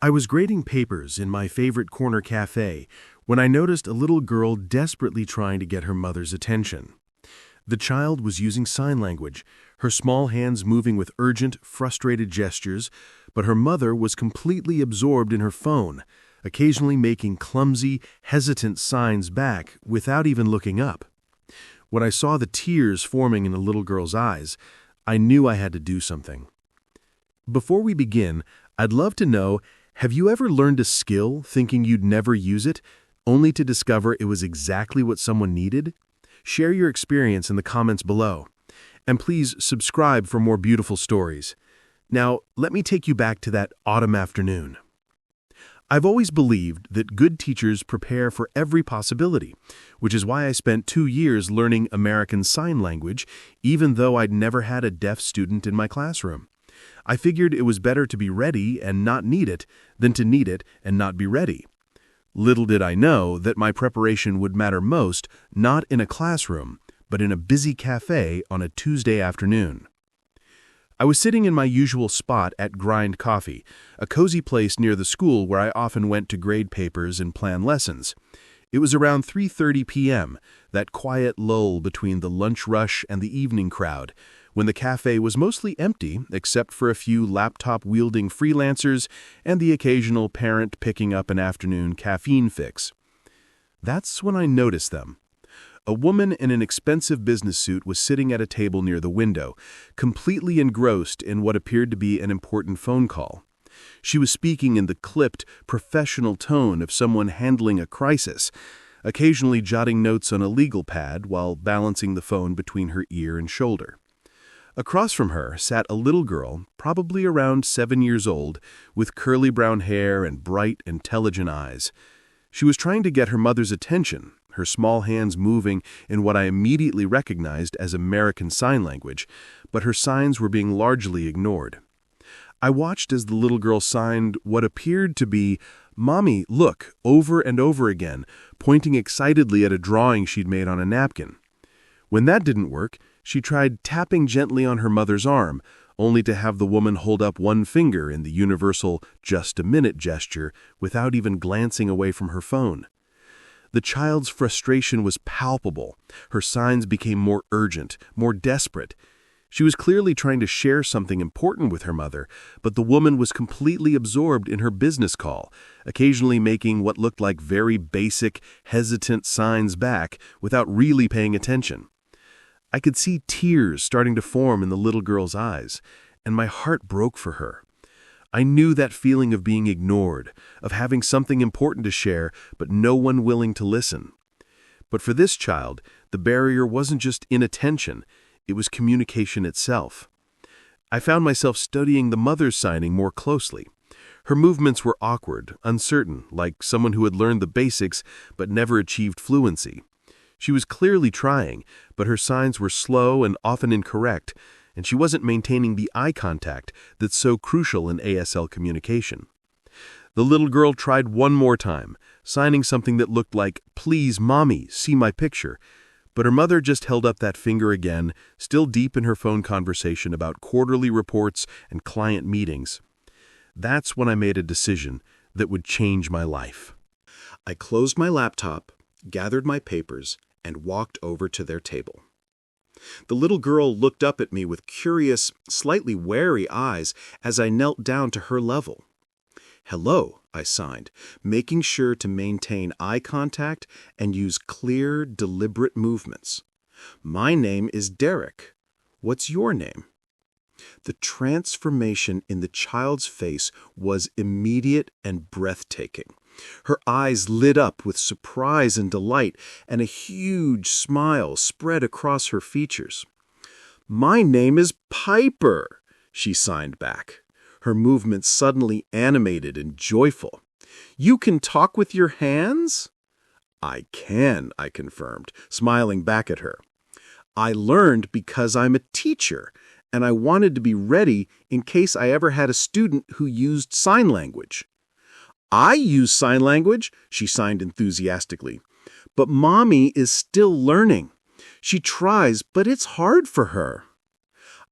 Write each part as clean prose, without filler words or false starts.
I was grading papers in my favorite corner cafe when I noticed a little girl desperately trying to get her mother's attention. The child was using sign language, her small hands moving with urgent, frustrated gestures, but her mother was completely absorbed in her phone, occasionally making clumsy, hesitant signs back without even looking up. When I saw the tears forming in the little girl's eyes, I knew I had to do something. Before we begin, I'd love to know, have you ever learned a skill thinking you'd never use it, only to discover it was exactly what someone needed? Share your experience in the comments below. And please subscribe for more beautiful stories. Now, let me take you back to that autumn afternoon. I've always believed that good teachers prepare for every possibility, which is why I spent 2 years learning American Sign Language, even though I'd never had a deaf student in my classroom. I figured it was better to be ready and not need it than to need it and not be ready. Little did I know that my preparation would matter most not in a classroom, but in a busy cafe on a Tuesday afternoon. I was sitting in my usual spot at Grind Coffee, a cozy place near the school where I often went to grade papers and plan lessons. It was around 3:30 p.m., that quiet lull between the lunch rush and the evening crowd, when the cafe was mostly empty except for a few laptop-wielding freelancers and the occasional parent picking up an afternoon caffeine fix. That's when I noticed them. A woman in an expensive business suit was sitting at a table near the window, completely engrossed in what appeared to be an important phone call. She was speaking in the clipped, professional tone of someone handling a crisis, occasionally jotting notes on a legal pad while balancing the phone between her ear and shoulder. Across from her sat a little girl, probably around 7 years old, with curly brown hair and bright, intelligent eyes. She was trying to get her mother's attention, her small hands moving in what I immediately recognized as American Sign Language, but her signs were being largely ignored. I watched as the little girl signed what appeared to be, "Mommy, look," over and over again, pointing excitedly at a drawing she'd made on a napkin. When that didn't work, she tried tapping gently on her mother's arm, only to have the woman hold up one finger in the universal "just a minute" gesture without even glancing away from her phone. The child's frustration was palpable. Her signs became more urgent, more desperate. She was clearly trying to share something important with her mother, but the woman was completely absorbed in her business call, occasionally making what looked like very basic, hesitant signs back without really paying attention. I could see tears starting to form in the little girl's eyes, and my heart broke for her. I knew that feeling of being ignored, of having something important to share, but no one willing to listen. But for this child, the barrier wasn't just inattention, it was communication itself. I found myself studying the mother's signing more closely. Her movements were awkward, uncertain, like someone who had learned the basics but never achieved fluency. She was clearly trying, but her signs were slow and often incorrect, and she wasn't maintaining the eye contact that's so crucial in ASL communication. The little girl tried one more time, signing something that looked like, "Please, Mommy, see my picture," but her mother just held up that finger again, still deep in her phone conversation about quarterly reports and client meetings. That's when I made a decision that would change my life. I closed my laptop, gathered my papers, and walked over to their table. The little girl looked up at me with curious, slightly wary eyes as I knelt down to her level. "Hello," I signed, making sure to maintain eye contact and use clear, deliberate movements. "My name is Derek. What's your name?" The transformation in the child's face was immediate and breathtaking. Her eyes lit up with surprise and delight, and a huge smile spread across her features. "My name is Piper," she signed back, her movements suddenly animated and joyful. "You can talk with your hands?" "I can," I confirmed, smiling back at her. "I learned because I'm a teacher, and I wanted to be ready in case I ever had a student who used sign language." "I use sign language," she signed enthusiastically. "But Mommy is still learning. She tries, but it's hard for her."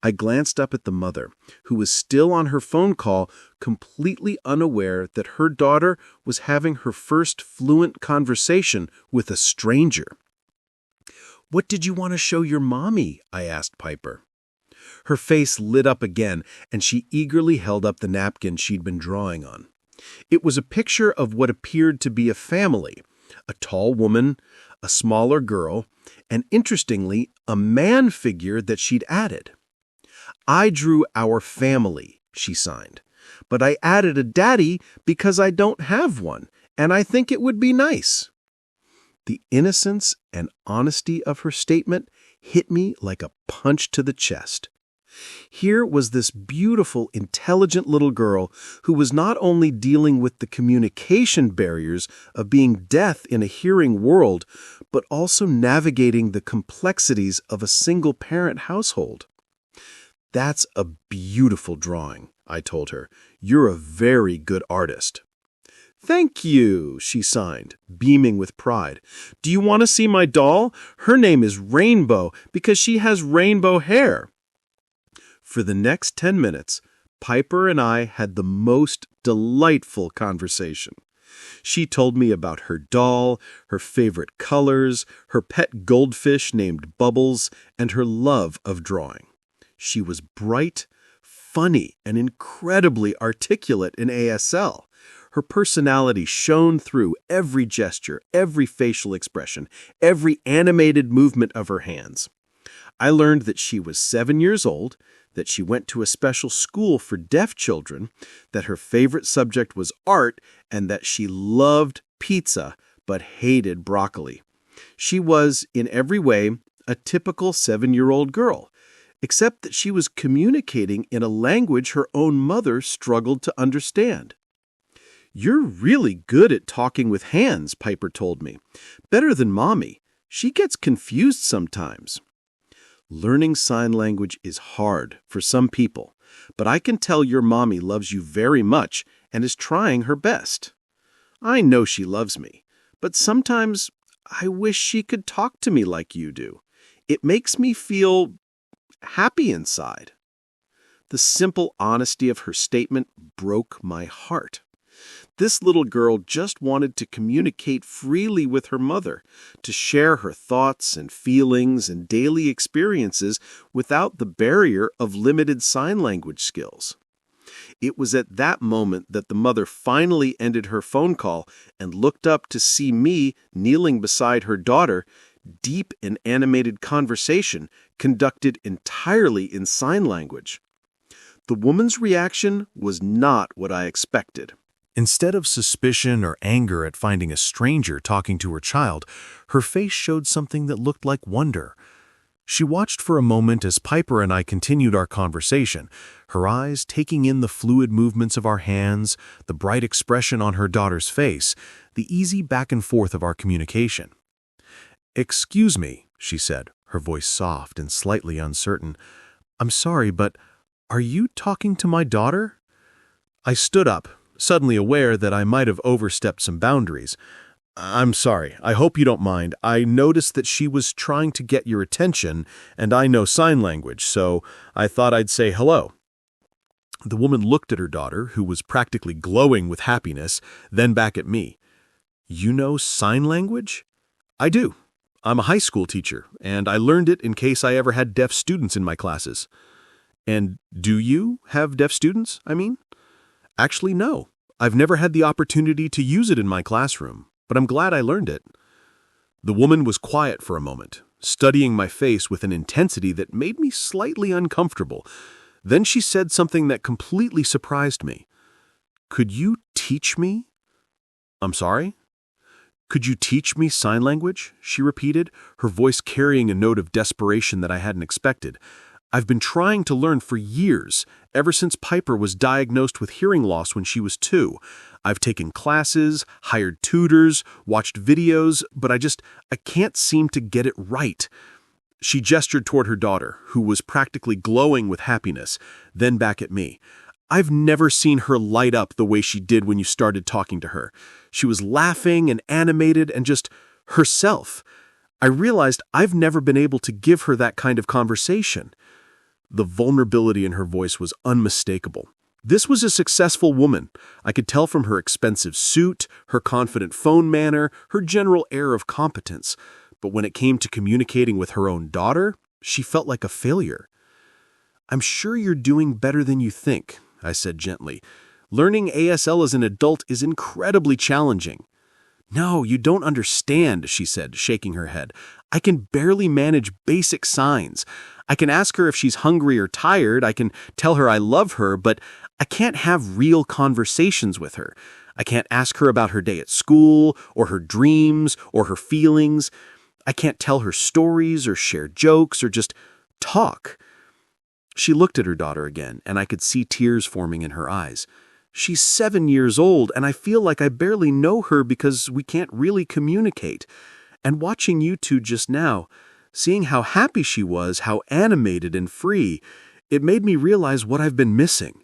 I glanced up at the mother, who was still on her phone call, completely unaware that her daughter was having her first fluent conversation with a stranger. "What did you want to show your mommy?" I asked Piper. Her face lit up again, and she eagerly held up the napkin she'd been drawing on. It was a picture of what appeared to be a family, a tall woman, a smaller girl, and interestingly, a man figure that she'd added. "I drew our family," she signed, "but I added a daddy because I don't have one, and I think it would be nice." The innocence and honesty of her statement hit me like a punch to the chest. Here was this beautiful, intelligent little girl who was not only dealing with the communication barriers of being deaf in a hearing world, but also navigating the complexities of a single-parent household. "That's a beautiful drawing," I told her. "You're a very good artist." "Thank you," she signed, beaming with pride. "Do you want to see my doll? Her name is Rainbow because she has rainbow hair." For the next 10 minutes, Piper and I had the most delightful conversation. She told me about her doll, her favorite colors, her pet goldfish named Bubbles, and her love of drawing. She was bright, funny, and incredibly articulate in ASL. Her personality shone through every gesture, every facial expression, every animated movement of her hands. I learned that she was 7 years old, that she went to a special school for deaf children, that her favorite subject was art, and that she loved pizza but hated broccoli. She was, in every way, a typical 7-year-old girl, except that she was communicating in a language her own mother struggled to understand. "You're really good at talking with hands," Piper told me. "Better than Mommy. She gets confused sometimes." Learning sign language is hard for some people, but I can tell your mommy loves you very much and is trying her best. I know she loves me, but sometimes I wish she could talk to me like you do. It makes me feel happy inside. The simple honesty of her statement broke my heart. This little girl just wanted to communicate freely with her mother, to share her thoughts and feelings and daily experiences without the barrier of limited sign language skills. It was at that moment that the mother finally ended her phone call and looked up to see me kneeling beside her daughter, deep in animated conversation conducted entirely in sign language. The woman's reaction was not what I expected. Instead of suspicion or anger at finding a stranger talking to her child, her face showed something that looked like wonder. She watched for a moment as Piper and I continued our conversation, her eyes taking in the fluid movements of our hands, the bright expression on her daughter's face, the easy back and forth of our communication. "Excuse me," she said, her voice soft and slightly uncertain. "I'm sorry, but are you talking to my daughter?" I stood up, suddenly aware that I might have overstepped some boundaries. "I'm sorry. I hope you don't mind. I noticed that she was trying to get your attention, and I know sign language, so I thought I'd say hello." The woman looked at her daughter, who was practically glowing with happiness, then back at me. "You know sign language?" "I do. I'm a high school teacher, and I learned it in case I ever had deaf students in my classes." "And do you have deaf students, I mean?" "Actually, no. I've never had the opportunity to use it in my classroom, but I'm glad I learned it." The woman was quiet for a moment, studying my face with an intensity that made me slightly uncomfortable. Then she said something that completely surprised me. "Could you teach me?" "I'm sorry?" "Could you teach me sign language?" she repeated, her voice carrying a note of desperation that I hadn't expected. "I've been trying to learn for years, ever since Piper was diagnosed with hearing loss when she was 2. I've taken classes, hired tutors, watched videos, but I can't seem to get it right." She gestured toward her daughter, who was practically glowing with happiness, then back at me. "I've never seen her light up the way she did when you started talking to her. She was laughing and animated and just herself. I realized I've never been able to give her that kind of conversation." The vulnerability in her voice was unmistakable. This was a successful woman. I could tell from her expensive suit, her confident phone manner, her general air of competence. But when it came to communicating with her own daughter, she felt like a failure. "I'm sure you're doing better than you think," I said gently. "Learning ASL as an adult is incredibly challenging." "No, you don't understand," she said, shaking her head. "I can barely manage basic signs. I can ask her if she's hungry or tired. I can tell her I love her, but I can't have real conversations with her. I can't ask her about her day at school, or her dreams, or her feelings. I can't tell her stories or share jokes or just talk." She looked at her daughter again, and I could see tears forming in her eyes. "She's 7 years old, and I feel like I barely know her because we can't really communicate. And watching you two just now, seeing how happy she was, how animated and free, it made me realize what I've been missing."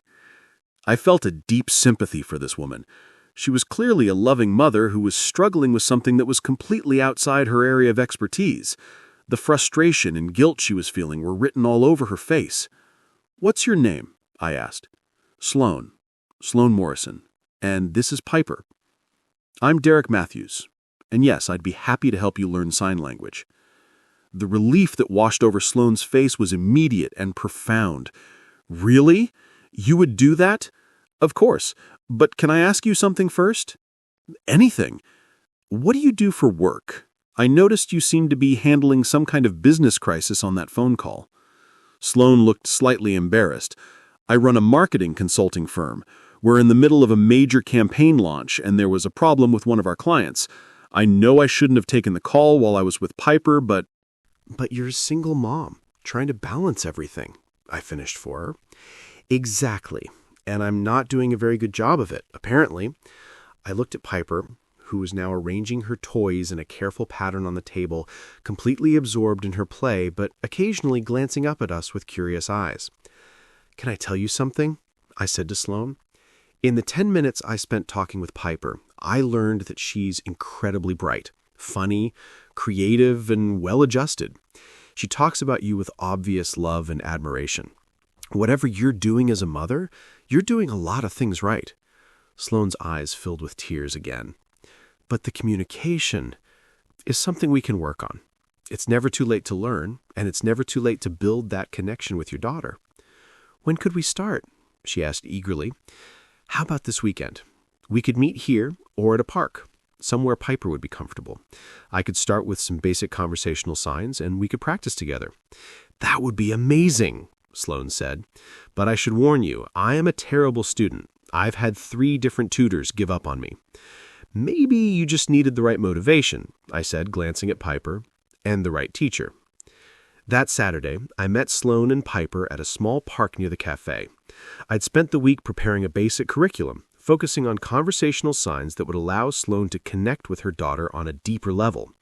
I felt a deep sympathy for this woman. She was clearly a loving mother who was struggling with something that was completely outside her area of expertise. The frustration and guilt she was feeling were written all over her face. "What's your name?" I asked. "Sloan. Sloan Morrison. And this is Piper." "I'm Derek Matthews. And yes, I'd be happy to help you learn sign language." The relief that washed over Sloan's face was immediate and profound. "Really? You would do that?" "Of course. But can I ask you something first?" "Anything. What do you do for work? I noticed you seemed to be handling some kind of business crisis on that phone call." Sloan looked slightly embarrassed. "I run a marketing consulting firm. We're in the middle of a major campaign launch, and there was a problem with one of our clients. I know I shouldn't have taken the call while I was with Piper, but—" "But you're a single mom, trying to balance everything," I finished for her. "Exactly. And I'm not doing a very good job of it, apparently." I looked at Piper, who was now arranging her toys in a careful pattern on the table, completely absorbed in her play, but occasionally glancing up at us with curious eyes. "Can I tell you something?" I said to Sloan. "In the 10 minutes I spent talking with Piper, I learned that she's incredibly bright, funny, creative, and well-adjusted. She talks about you with obvious love and admiration. Whatever you're doing as a mother, you're doing a lot of things right." Sloan's eyes filled with tears again. "But the communication is something we can work on. It's never too late to learn, and it's never too late to build that connection with your daughter." "When could we start?" she asked eagerly. "How about this weekend? We could meet here or at a park, somewhere Piper would be comfortable. I could start with some basic conversational signs, and we could practice together." "That would be amazing," Sloan said. "But I should warn you, I am a terrible student. I've had 3 different tutors give up on me." "Maybe you just needed the right motivation," I said, glancing at Piper, "and the right teacher." That Saturday, I met Sloan and Piper at a small park near the café. I'd spent the week preparing a basic curriculum, focusing on conversational signs that would allow Sloan to connect with her daughter on a deeper level.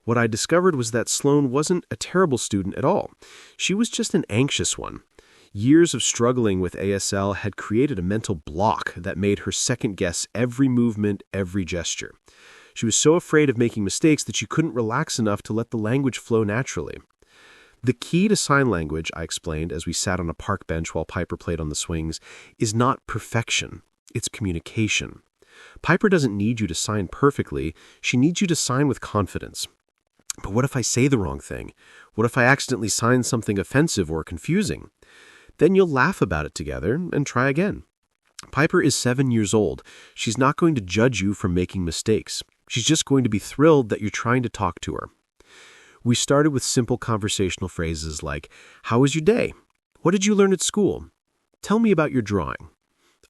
What I discovered was that Sloan wasn't a terrible student at all. She was just an anxious one. Years of struggling with ASL had created a mental block that made her second-guess every movement, every gesture. She was so afraid of making mistakes that she couldn't relax enough to let the language flow naturally. "The key to sign language," I explained as we sat on a park bench while Piper played on the swings, "is not perfection. It's communication. Piper doesn't need you to sign perfectly. She needs you to sign with confidence." "But what if I say the wrong thing? What if I accidentally sign something offensive or confusing?" "Then you'll laugh about it together and try again. Piper is 7 years old. She's not going to judge you for making mistakes. She's just going to be thrilled that you're trying to talk to her." We started with simple conversational phrases like, "How was your day? What did you learn at school? Tell me about your drawing."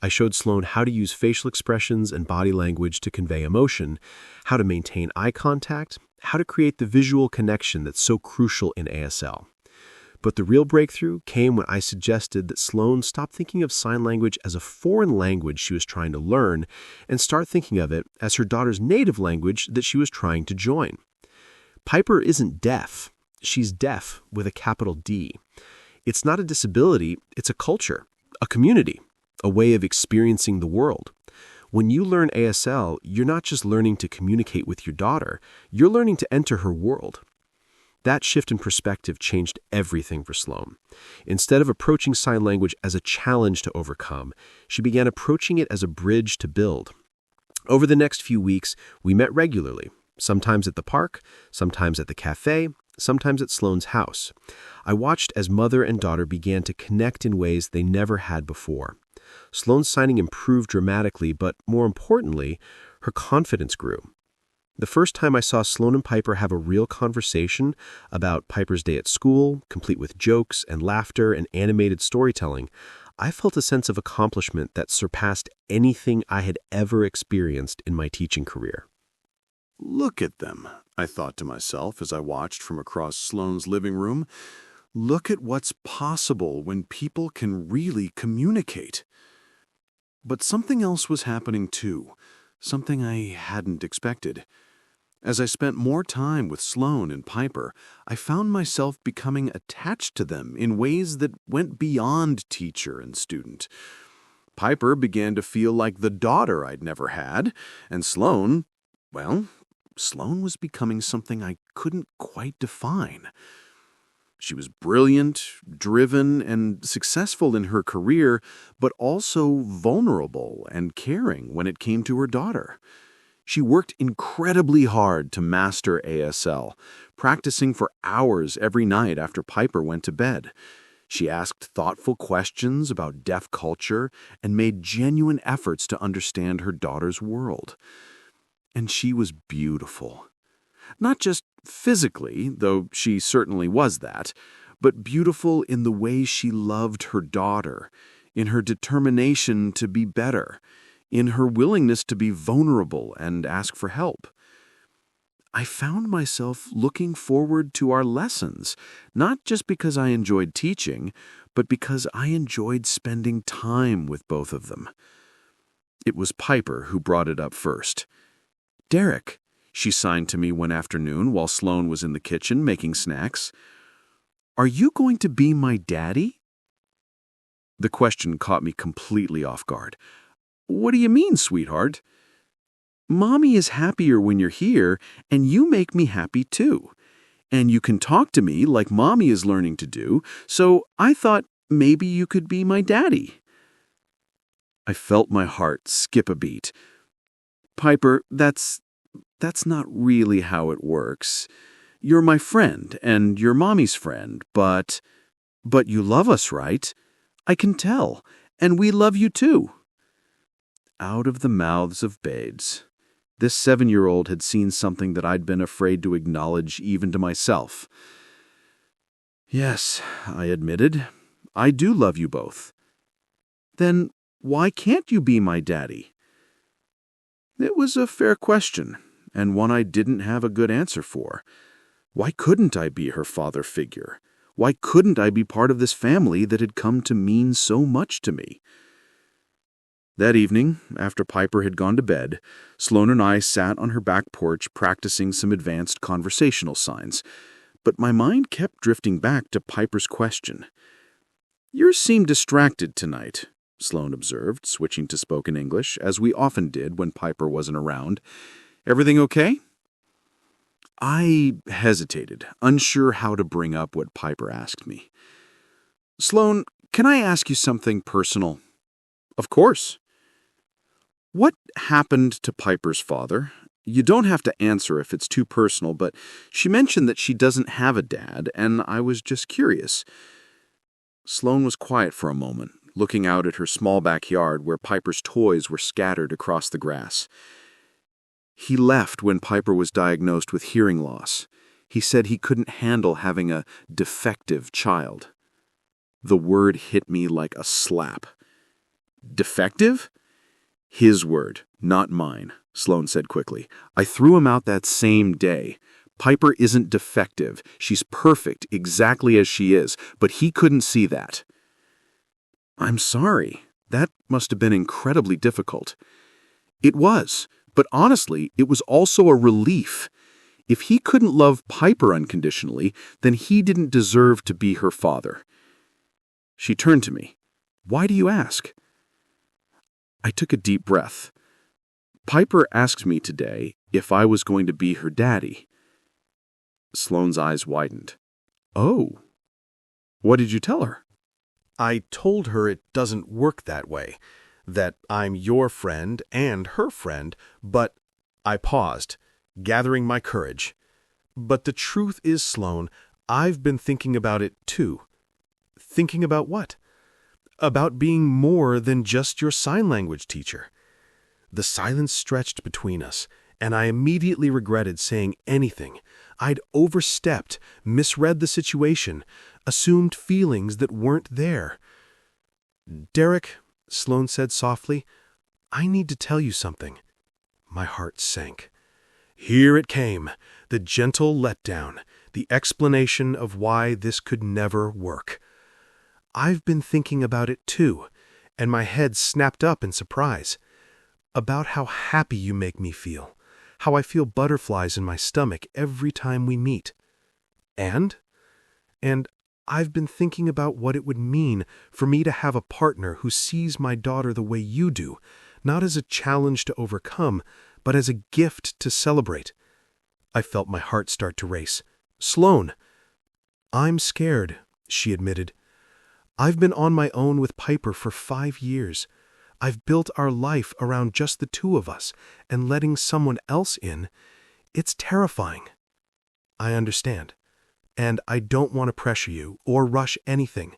I showed Sloan how to use facial expressions and body language to convey emotion, how to maintain eye contact, how to create the visual connection that's so crucial in ASL. But the real breakthrough came when I suggested that Sloan stop thinking of sign language as a foreign language she was trying to learn and start thinking of it as her daughter's native language that she was trying to join. Piper isn't deaf. She's deaf with a capital D. It's not a disability, it's a culture, a community, a way of experiencing the world. When you learn ASL, you're not just learning to communicate with your daughter, you're learning to enter her world. That shift in perspective changed everything for Sloan. Instead of approaching sign language as a challenge to overcome, she began approaching it as a bridge to build. Over the next few weeks, we met regularly, sometimes at the park, sometimes at the café, sometimes at Sloan's house. I watched as mother and daughter began to connect in ways they never had before. Sloan's signing improved dramatically, but more importantly, her confidence grew. The first time I saw Sloan and Piper have a real conversation about Piper's day at school, complete with jokes and laughter and animated storytelling, I felt a sense of accomplishment that surpassed anything I had ever experienced in my teaching career. Look at them, I thought to myself as I watched from across Sloan's living room. Look at what's possible when people can really communicate. But something else was happening too, something I hadn't expected. As I spent more time with Sloan and Piper, I found myself becoming attached to them in ways that went beyond teacher and student. Piper began to feel like the daughter I'd never had, and Sloan, well, Sloan was becoming something I couldn't quite define. She was brilliant, driven, and successful in her career, but also vulnerable and caring when it came to her daughter. She worked incredibly hard to master ASL, practicing for hours every night after Piper went to bed. She asked thoughtful questions about deaf culture and made genuine efforts to understand her daughter's world. And she was beautiful. Not just physically, though she certainly was that, but beautiful in the way she loved her daughter, in her determination to be better, in her willingness to be vulnerable and ask for help. I found myself looking forward to our lessons, not just because I enjoyed teaching, but because I enjoyed spending time with both of them. It was Piper who brought it up first. "Derek," she signed to me one afternoon while Sloan was in the kitchen making snacks, "are you going to be my daddy?" The question caught me completely off guard. "What do you mean, sweetheart?" "Mommy is happier when you're here, and you make me happy too. And you can talk to me like Mommy is learning to do, so I thought maybe you could be my daddy." I felt my heart skip a beat. "Piper, that's not really how it works. You're my friend, and you're Mommy's friend, but you love us, right? I can tell, and we love you too." Out of the mouths of babes. This 7-year-old had seen something that I'd been afraid to acknowledge even to myself. "Yes," I admitted, "I do love you both." "Then why can't you be my daddy?" It was a fair question, and one I didn't have a good answer for. Why couldn't I be her father figure? Why couldn't I be part of this family that had come to mean so much to me? That evening, after Piper had gone to bed, Sloan and I sat on her back porch practicing some advanced conversational signs, but my mind kept drifting back to Piper's question. "You seem distracted tonight," Sloan observed, switching to spoken English, as we often did when Piper wasn't around. "Everything okay?" I hesitated, unsure how to bring up what Piper asked me. "Sloan, can I ask you something personal?" "Of course." "What happened to Piper's father? You don't have to answer if it's too personal, but she mentioned that she doesn't have a dad, and I was just curious." Sloan was quiet for a moment, looking out at her small backyard where Piper's toys were scattered across the grass. "He left when Piper was diagnosed with hearing loss. He said he couldn't handle having a defective child." The word hit me like a slap. "Defective?" "His word, not mine," Sloan said quickly. "I threw him out that same day. Piper isn't defective. She's perfect, exactly as she is, but he couldn't see that." "I'm sorry. That must have been incredibly difficult." "It was, but honestly, it was also a relief. If he couldn't love Piper unconditionally, then he didn't deserve to be her father." She turned to me. "Why do you ask?" I took a deep breath. "Piper asked me today if I was going to be her daddy." Sloane's eyes widened. Oh. What did you tell her? I told her it doesn't work that way, that I'm your friend and her friend, but I paused, gathering my courage. But the truth is, Sloan, I've been thinking about it too. Thinking about what? About being more than just your sign language teacher. The silence stretched between us, and I immediately regretted saying anything. I'd overstepped, misread the situation, assumed feelings that weren't there. Derek, Sloan said softly, I need to tell you something. My heart sank. Here it came, the gentle letdown, the explanation of why this could never work. I've been thinking about it too, and my head snapped up in surprise. About how happy you make me feel, how I feel butterflies in my stomach every time we meet. And I've been thinking about what it would mean for me to have a partner who sees my daughter the way you do, not as a challenge to overcome, but as a gift to celebrate. I felt my heart start to race. Sloan. I'm scared, she admitted. I've been on my own with Piper for 5 years. I've built our life around just the two of us, and letting someone else in, it's terrifying. I understand, and I don't want to pressure you or rush anything,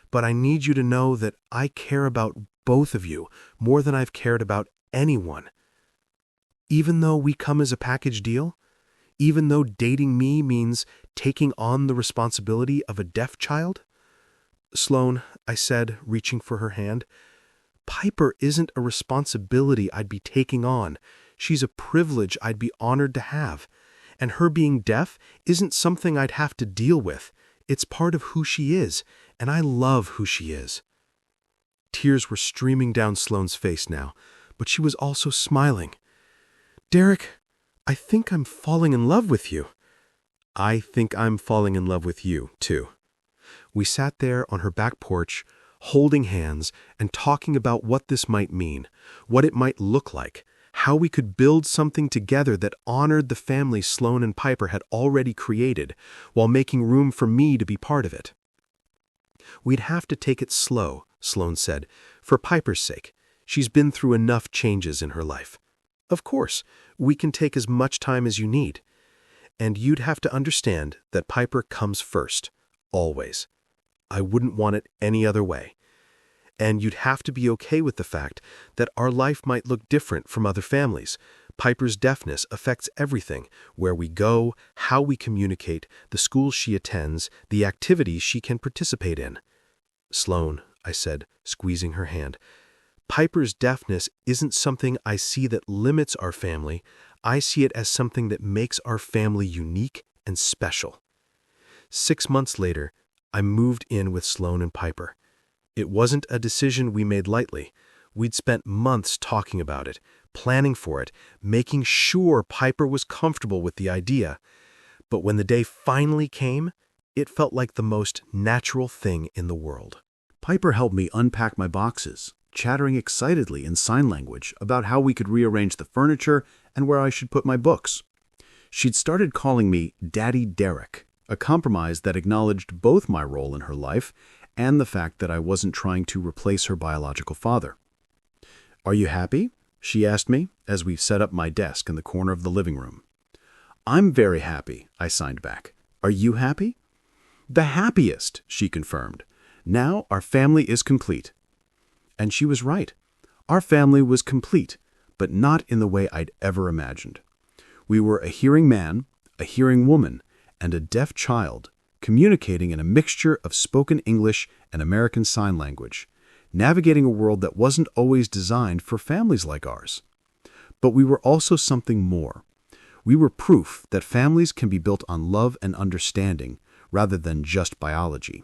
but I need you to know that I care about both of you more than I've cared about anyone. Even though we come as a package deal, even though dating me means taking on the responsibility of a deaf child? Sloan, I said, reaching for her hand, Piper isn't a responsibility I'd be taking on. She's a privilege I'd be honored to have. And her being deaf isn't something I'd have to deal with. It's part of who she is, and I love who she is. Tears were streaming down Sloane's face now, but she was also smiling. Derek, I think I'm falling in love with you. I think I'm falling in love with you, too. We sat there on her back porch, holding hands and talking about what this might mean, what it might look like, how we could build something together that honored the family Sloan and Piper had already created, while making room for me to be part of it. We'd have to take it slow, Sloan said, for Piper's sake. She's been through enough changes in her life. Of course, we can take as much time as you need. And you'd have to understand that Piper comes first, always. I wouldn't want it any other way. And you'd have to be okay with the fact that our life might look different from other families. Piper's deafness affects everything, where we go, how we communicate, the schools she attends, the activities she can participate in. Sloan, I said, squeezing her hand, Piper's deafness isn't something I see that limits our family. I see it as something that makes our family unique and special. 6 months later, I moved in with Sloan and Piper. It wasn't a decision we made lightly. We'd spent months talking about it, planning for it, making sure Piper was comfortable with the idea. But when the day finally came, it felt like the most natural thing in the world. Piper helped me unpack my boxes, chattering excitedly in sign language about how we could rearrange the furniture and where I should put my books. She'd started calling me Daddy Derek, a compromise that acknowledged both my role in her life and the fact that I wasn't trying to replace her biological father. Are you happy? She asked me as we set up my desk in the corner of the living room. I'm very happy, I signed back. Are you happy? The happiest, she confirmed. Now our family is complete. And she was right. Our family was complete, but not in the way I'd ever imagined. We were a hearing man, a hearing woman, and a deaf child, communicating in a mixture of spoken English and American Sign Language, navigating a world that wasn't always designed for families like ours. But we were also something more. We were proof that families can be built on love and understanding rather than just biology.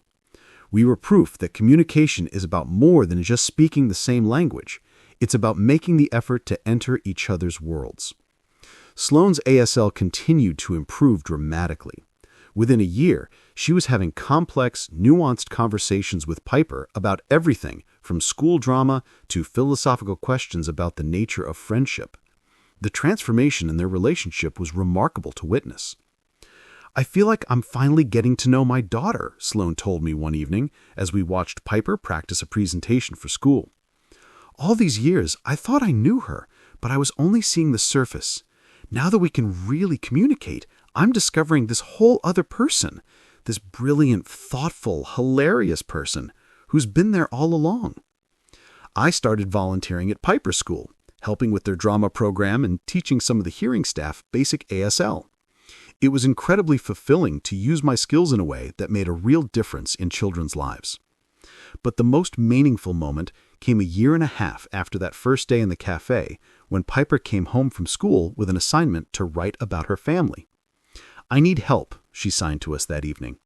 We were proof that communication is about more than just speaking the same language. It's about making the effort to enter each other's worlds. Sloan's ASL continued to improve dramatically. Within a year, she was having complex, nuanced conversations with Piper about everything from school drama to philosophical questions about the nature of friendship. The transformation in their relationship was remarkable to witness. I feel like I'm finally getting to know my daughter, Sloan told me one evening as we watched Piper practice a presentation for school. All these years, I thought I knew her, but I was only seeing the surface. Now that we can really communicate, I'm discovering this whole other person, this brilliant, thoughtful, hilarious person who's been there all along. I started volunteering at Piper School, helping with their drama program and teaching some of the hearing staff basic ASL. It was incredibly fulfilling to use my skills in a way that made a real difference in children's lives. But the most meaningful moment came a year and a half after that first day in the café when Piper came home from school with an assignment to write about her family. "I need help," she signed to us that evening.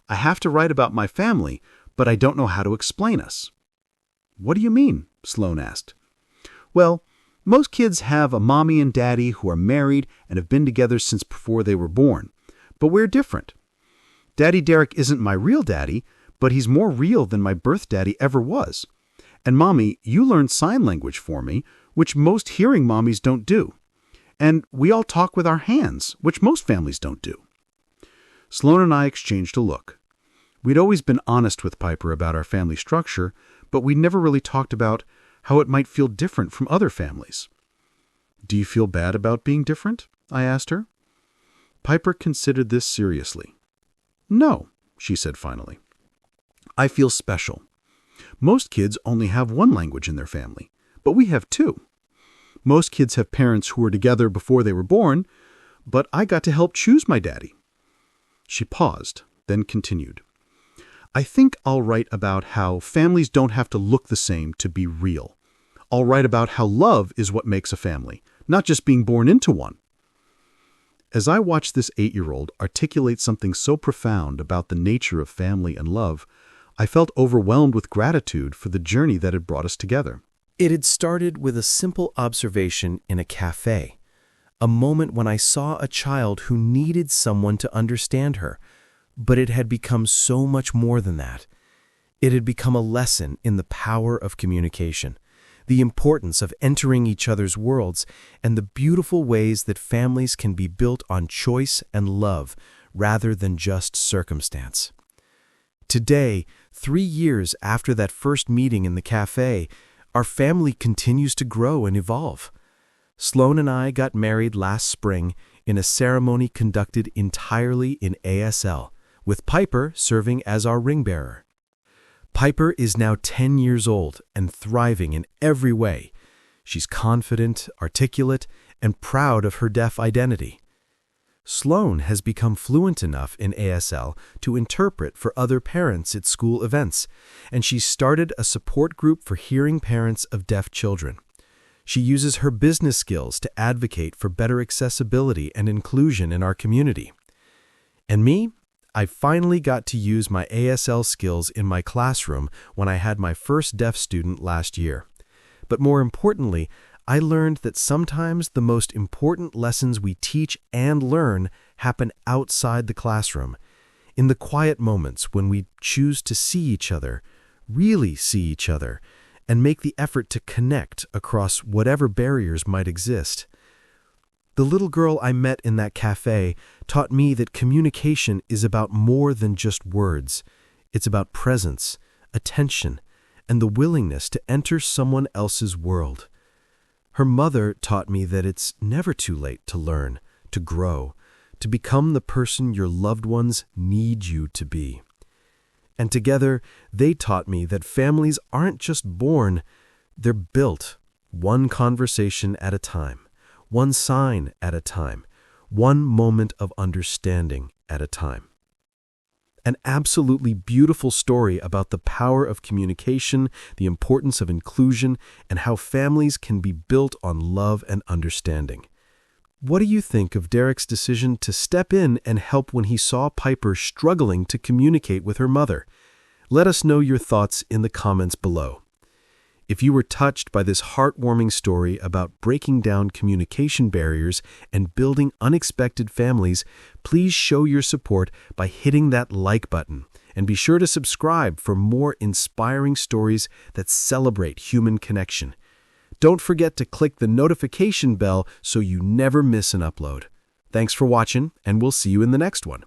"I have to write about my family, but I don't know how to explain us." "What do you mean?" Sloan asked. "Well, most kids have a mommy and daddy who are married and have been together since before they were born. But we're different. Daddy Derek isn't my real daddy, but he's more real than my birth daddy ever was. And Mommy, you learned sign language for me, which most hearing mommies don't do. And we all talk with our hands, which most families don't do." Sloan and I exchanged a look. We'd always been honest with Piper about our family structure, but we'd never really talked about how it might feel different from other families. "Do you feel bad about being different?" I asked her. Piper considered this seriously. "No," she said finally. "I feel special. Most kids only have one language in their family, but we have two. Most kids have parents who were together before they were born, but I got to help choose my daddy." She paused, then continued. "I think I'll write about how families don't have to look the same to be real. I'll write about how love is what makes a family, not just being born into one." As I watched this 8-year-old articulate something so profound about the nature of family and love, I felt overwhelmed with gratitude for the journey that had brought us together. It had started with a simple observation in a café, a moment when I saw a child who needed someone to understand her, but it had become so much more than that. It had become a lesson in the power of communication, the importance of entering each other's worlds, and the beautiful ways that families can be built on choice and love rather than just circumstance. Today, 3 years after that first meeting in the café, our family continues to grow and evolve. Sloan and I got married last spring in a ceremony conducted entirely in ASL, with Piper serving as our ring bearer. Piper is now 10 years old and thriving in every way. She's confident, articulate, and proud of her deaf identity. Sloan has become fluent enough in ASL to interpret for other parents at school events, and she's started a support group for hearing parents of deaf children. She uses her business skills to advocate for better accessibility and inclusion in our community. And me? I finally got to use my ASL skills in my classroom when I had my first deaf student last year. But more importantly, I learned that sometimes the most important lessons we teach and learn happen outside the classroom, in the quiet moments when we choose to see each other, really see each other, and make the effort to connect across whatever barriers might exist. The little girl I met in that cafe taught me that communication is about more than just words. It's about presence, attention, and the willingness to enter someone else's world. Her mother taught me that it's never too late to learn, to grow, to become the person your loved ones need you to be. And together, they taught me that families aren't just born, they're built, one conversation at a time, one sign at a time, one moment of understanding at a time. An absolutely beautiful story about the power of communication, the importance of inclusion, and how families can be built on love and understanding. What do you think of Derek's decision to step in and help when he saw Piper struggling to communicate with her mother? Let us know your thoughts in the comments below. If you were touched by this heartwarming story about breaking down communication barriers and building unexpected families, please show your support by hitting that like button, and be sure to subscribe for more inspiring stories that celebrate human connection. Don't forget to click the notification bell so you never miss an upload. Thanks for watching, and we'll see you in the next one.